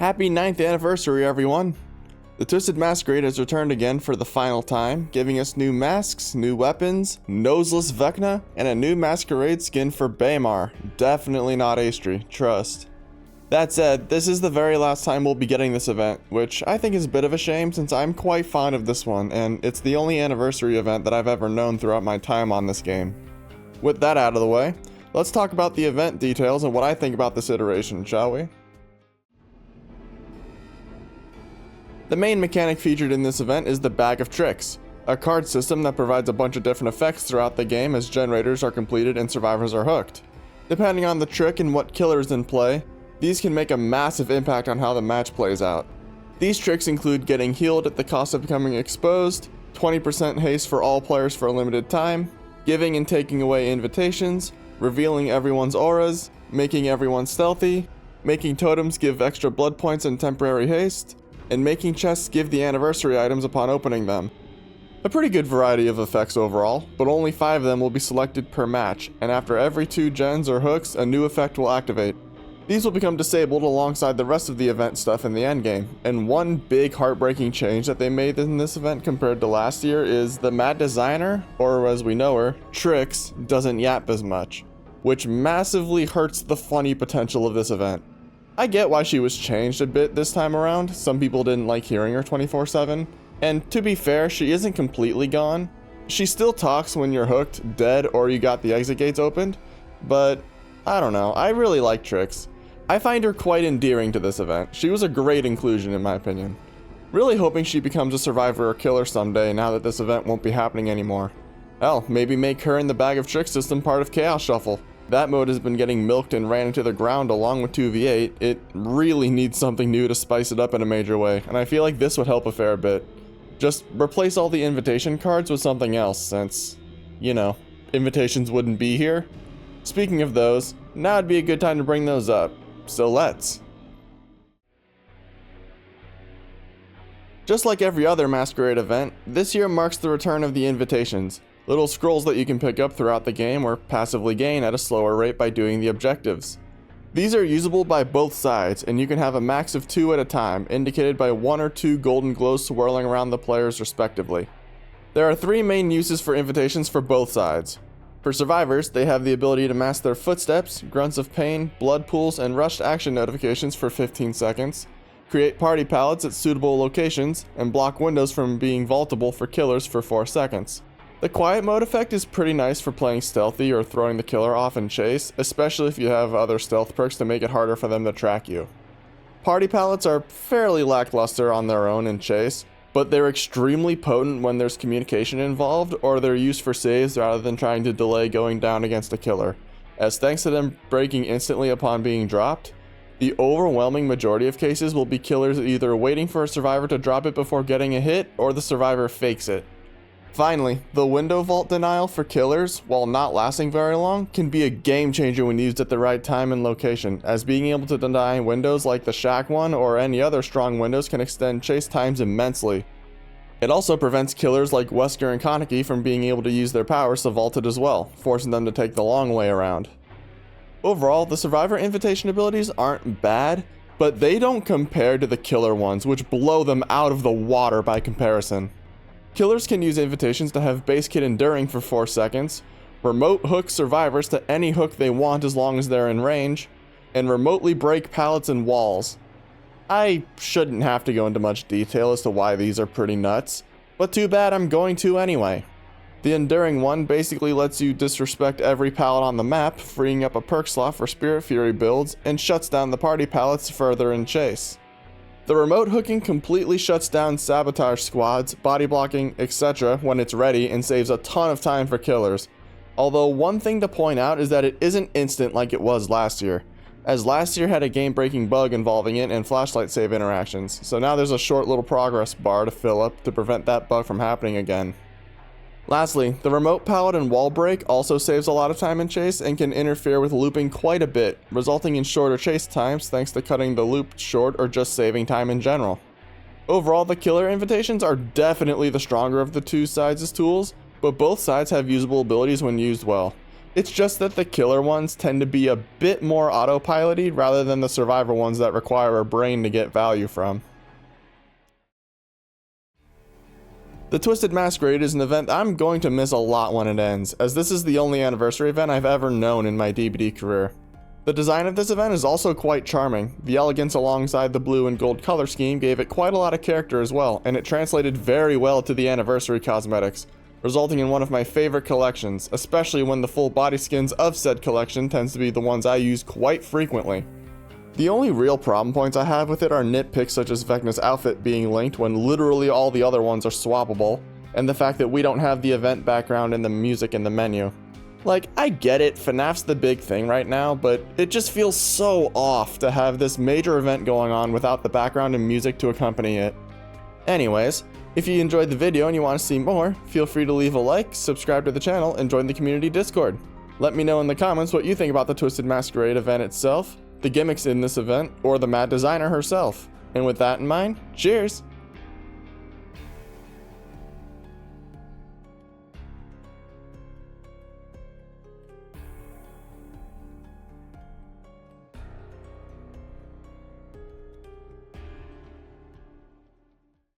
Happy 9th anniversary, everyone! The Twisted Masquerade has returned again for the final time, giving us new masks, new weapons, noseless Vecna, and a new Masquerade skin for Baymar. Definitely not Astri, trust. That said, this is the very last time we'll be getting this event, which I think is a bit of a shame since I'm quite fond of this one, and it's the only anniversary event that I've ever known throughout my time on this game. With that out of the way, let's talk about the event details and what I think about this iteration, shall we? The main mechanic featured in this event is the Bag of Tryks, a card system that provides a bunch of different effects throughout the game as generators are completed and survivors are hooked. Depending on the trick and what killer is in play, these can make a massive impact on how the match plays out. These tricks include getting healed at the cost of becoming exposed, 20% haste for all players for a limited time, giving and taking away invitations, revealing everyone's auras, making everyone stealthy, making totems give extra blood points and temporary haste, and making chests give the anniversary items upon opening them. A pretty good variety of effects overall, but only 5 of them will be selected per match, and after every 2 gens or hooks, a new effect will activate. These will become disabled alongside the rest of the event stuff in the endgame, and one big heartbreaking change that they made in this event compared to last year is the Mad Designer, or as we know her, Tryks, doesn't yap as much, which massively hurts the funny potential of this event. I get why she was changed a bit this time around. Some people didn't like hearing her 24/7. And to be fair, she isn't completely gone. She still talks when you're hooked, dead, or you got the exit gates opened. But, I don't know, I really like Tryks. I find her quite endearing to this event. She was a great inclusion in my opinion. Really hoping she becomes a survivor or killer someday now that this event won't be happening anymore. Hell, maybe make her and the Bag of Tryks system part of Chaos Shuffle. That mode has been getting milked and ran into the ground along with 2v8. It really needs something new to spice it up in a major way, and I feel like this would help a fair bit. Just replace all the invitation cards with something else since, you know, invitations wouldn't be here. Speaking of those, now would be a good time to bring those up, so let's. Just like every other Masquerade event, this year marks the return of the invitations. Little scrolls that you can pick up throughout the game or passively gain at a slower rate by doing the objectives. These are usable by both sides, and you can have a max of 2 at a time, indicated by 1 or 2 golden glows swirling around the players respectively. There are 3 main uses for invitations for both sides. For survivors, they have the ability to mask their footsteps, grunts of pain, blood pools, and rushed action notifications for 15 seconds, create party palettes at suitable locations, and block windows from being vaultable for killers for 4 seconds. The quiet mode effect is pretty nice for playing stealthy or throwing the killer off in chase, especially if you have other stealth perks to make it harder for them to track you. Party palettes are fairly lackluster on their own in chase, but they're extremely potent when there's communication involved or they're used for saves rather than trying to delay going down against a killer, as thanks to them breaking instantly upon being dropped, the overwhelming majority of cases will be killers either waiting for a survivor to drop it before getting a hit or the survivor fakes it. Finally, the window vault denial for killers, while not lasting very long, can be a game changer when used at the right time and location, as being able to deny windows like the shack one or any other strong windows can extend chase times immensely. It also prevents killers like Wesker and Koniki from being able to use their powers to vault it as well, forcing them to take the long way around. Overall, the survivor invitation abilities aren't bad, but they don't compare to the killer ones, which blow them out of the water by comparison. Killers can use invitations to have base kit enduring for 4 seconds, remote hook survivors to any hook they want as long as they're in range, and remotely break pallets and walls. I shouldn't have to go into much detail as to why these are pretty nuts, but too bad I'm going to anyway. The enduring one basically lets you disrespect every pallet on the map, freeing up a perk slot for Spirit Fury builds, and shuts down the party pallets further in chase. The remote hooking completely shuts down sabotage squads, body blocking, etc. when it's ready and saves a ton of time for killers. Although one thing to point out is that it isn't instant like it was last year, as last year had a game-breaking bug involving it and flashlight save interactions, so now there's a short little progress bar to fill up to prevent that bug from happening again. Lastly, the remote pallet and wall break also saves a lot of time in chase and can interfere with looping quite a bit, resulting in shorter chase times thanks to cutting the loop short or just saving time in general. Overall, the killer invitations are definitely the stronger of the 2 sides' tools, but both sides have usable abilities when used well. It's just that the killer ones tend to be a bit more autopiloty rather than the survivor ones that require a brain to get value from. The Twisted Masquerade is an event I'm going to miss a lot when it ends, as this is the only anniversary event I've ever known in my DBD career. The design of this event is also quite charming. The elegance alongside the blue and gold color scheme gave it quite a lot of character as well, and it translated very well to the anniversary cosmetics, resulting in one of my favorite collections, especially when the full body skins of said collection tends to be the ones I use quite frequently. The only real problem points I have with it are nitpicks such as Vecna's outfit being linked when literally all the other ones are swappable, and the fact that we don't have the event background and the music in the menu. Like, I get it, FNaF's the big thing right now, but it just feels so off to have this major event going on without the background and music to accompany it. Anyways, if you enjoyed the video and you want to see more, feel free to leave a like, subscribe to the channel, and join the community Discord. Let me know in the comments what you think about the Twisted Masquerade event itself, the gimmicks in this event, or the mad designer herself. And with that in mind, cheers!